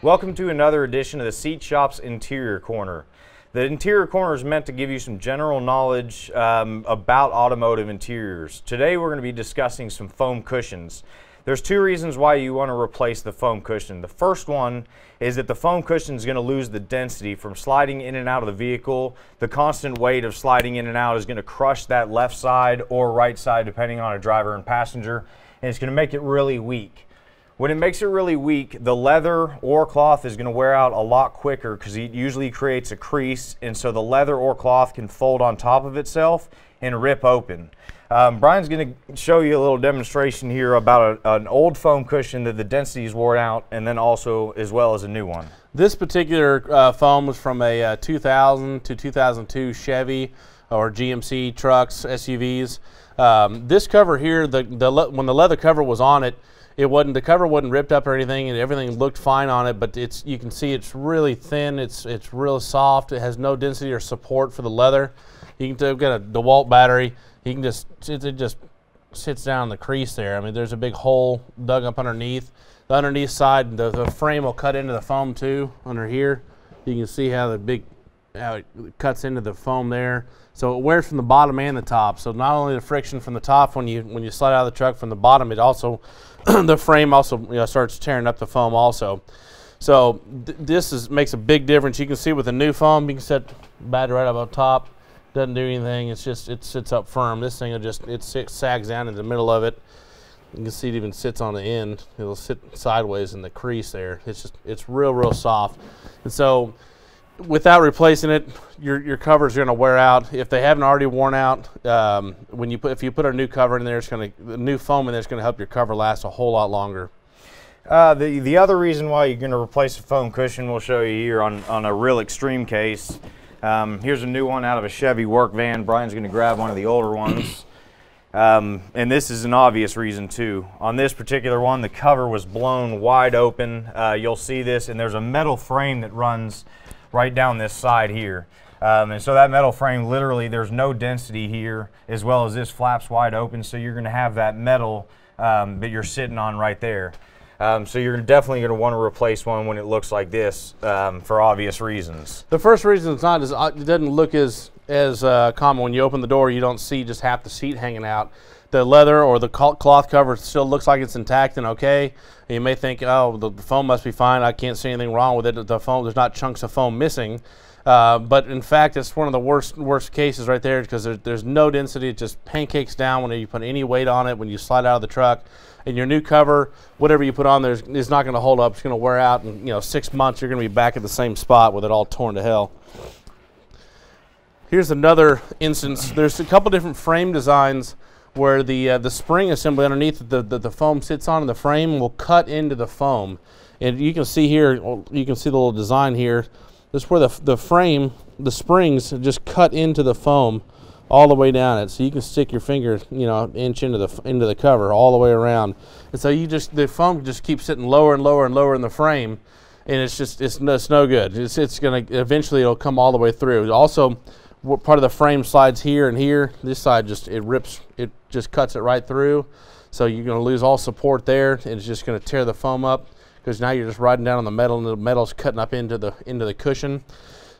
Welcome to another edition of the Seat Shop's Interior Corner. The Interior Corner is meant to give you some general knowledge about automotive interiors. Today we're going to be discussing some foam cushions. There's two reasons why you want to replace the foam cushion. The first one is that the foam cushion is going to lose the density from sliding in and out of the vehicle. The constant weight of sliding in and out is going to crush that left side or right side depending on a driver and passenger, and it's going to make it really weak. When it makes it really weak, the leather or cloth is going to wear out a lot quicker because it usually creates a crease, and so the leather or cloth can fold on top of itself and rip open. Brian's going to show you a little demonstration here about an old foam cushion that the density is worn out, and then also as well as a new one. This particular foam was from a 2000 to 2002 Chevy or GMC trucks, SUVs. This cover here, when the leather cover was on it, the cover wasn't ripped up or anything, and everything looked fine on it, but you can see it's really thin, it's real soft, it has no density or support for the leather. You can get a DeWalt battery, it just sits down in the crease there. I mean, there's a big hole dug up underneath. The underneath side, the frame will cut into the foam too, under here. You can see how it cuts into the foam there. So it wears from the bottom and the top. So not only the friction from the top when you slide out of the truck from the bottom, it also the frame also starts tearing up the foam also. So this makes a big difference. You can see with the new foam, you can set battery right up on top. Doesn't do anything. It sits up firm. This thing it sags down in the middle of it. You can see it even sits on the end. It'll sit sideways in the crease there. It's real soft. And so without replacing it, your covers are going to wear out. If they haven't already worn out, if you put a new cover in there, the new foam in there is going to help your cover last a whole lot longer. The other reason why you're going to replace a foam cushion, we'll show you here on a real extreme case. Here's a new one out of a Chevy work van. Brian's going to grab one of the older ones. And this is an obvious reason too. On this particular one, the cover was blown wide open. You'll see this, and there's a metal frame that runs right down this side here. And so that metal frame, literally there's no density here, as well as this flaps wide open, so you're going to have that metal that you're sitting on right there. So you're definitely going to want to replace one when it looks like this for obvious reasons. The first reason it's not is it doesn't look as common. When you open the door, you don't see just half the seat hanging out. The leather or the cloth cover still looks like it's intact and okay. And you may think, oh, the foam must be fine. I can't see anything wrong with it. The foam, there's not chunks of foam missing. But in fact, it's one of the worst cases right there because there's no density. It just pancakes down when you put any weight on it when you slide out of the truck. And your new cover, whatever you put on there, is not going to hold up. It's going to wear out. And 6 months, you're going to be back at the same spot with it all torn to hell. Here's another instance. There's a couple different frame designs where the spring assembly underneath the foam sits on, and the frame will cut into the foam. And you can see here, you can see the little design here. This is where the springs just cut into the foam all the way down it. So you can stick your finger, inch into the cover all the way around. And so the foam just keeps sitting lower and lower and lower in the frame, and it's no good. It's gonna eventually it'll come all the way through. Also, part of the frame slides here and here. This side it just cuts it right through. So you're going to lose all support there, and it's just going to tear the foam up because now you're just riding down on the metal, and the metal's cutting up into the cushion.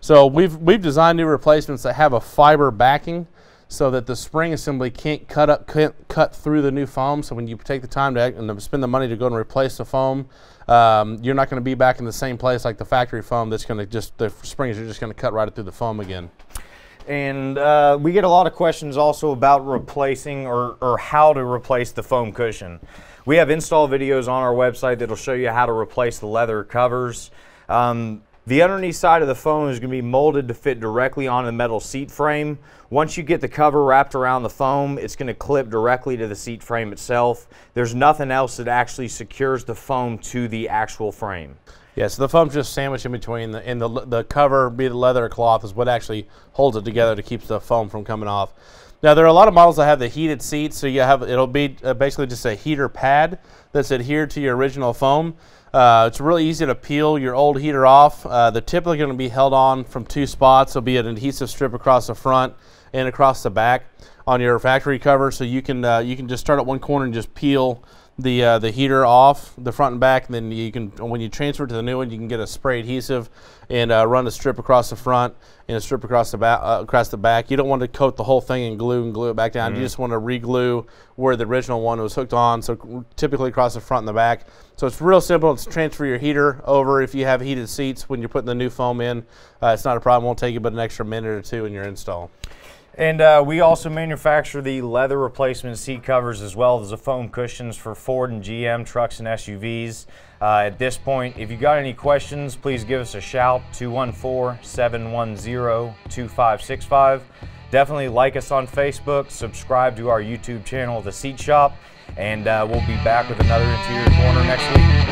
So we've designed new replacements that have a fiber backing so that the spring assembly can't cut through the new foam. So when you take the time to spend the money to go and replace the foam, you're not going to be back in the same place like the factory foam. The springs are just going to cut right through the foam again. And we get a lot of questions also about replacing or how to replace the foam cushion. We have install videos on our website that'll show you how to replace the leather covers. The underneath side of the foam is going to be molded to fit directly on the metal seat frame. Once you get the cover wrapped around the foam, it's going to clip directly to the seat frame itself. There's nothing else that actually secures the foam to the actual frame. Yeah, so the foam's just sandwiched in between, and the cover, be it leather or cloth, is what actually holds it together to keep the foam from coming off. Now, there are a lot of models that have the heated seats, so it'll be basically just a heater pad that's adhered to your original foam. It's really easy to peel your old heater off. They're typically going to be held on from two spots. There'll be an adhesive strip across the front and across the back on your factory cover, so you can just start at one corner and just peel the heater off the front and back. And then you can, when you transfer to the new one, you can get a spray adhesive and run a strip across the front and a strip across the back. You don't want to coat the whole thing in glue and glue it back down. You just want to re-glue where the original one was hooked on, so typically across the front and the back. So it's real simple. It's transfer your heater over. If you have heated seats when you're putting the new foam in, it's not a problem. It won't take you but an extra minute or two in your install. And we also manufacture the leather replacement seat covers as well as the foam cushions for Ford and GM trucks and SUVs. At this point, if you got any questions, please give us a shout, 214-710-2565. Definitely like us on Facebook, subscribe to our YouTube channel, The Seat Shop, and we'll be back with another Interior Corner next week.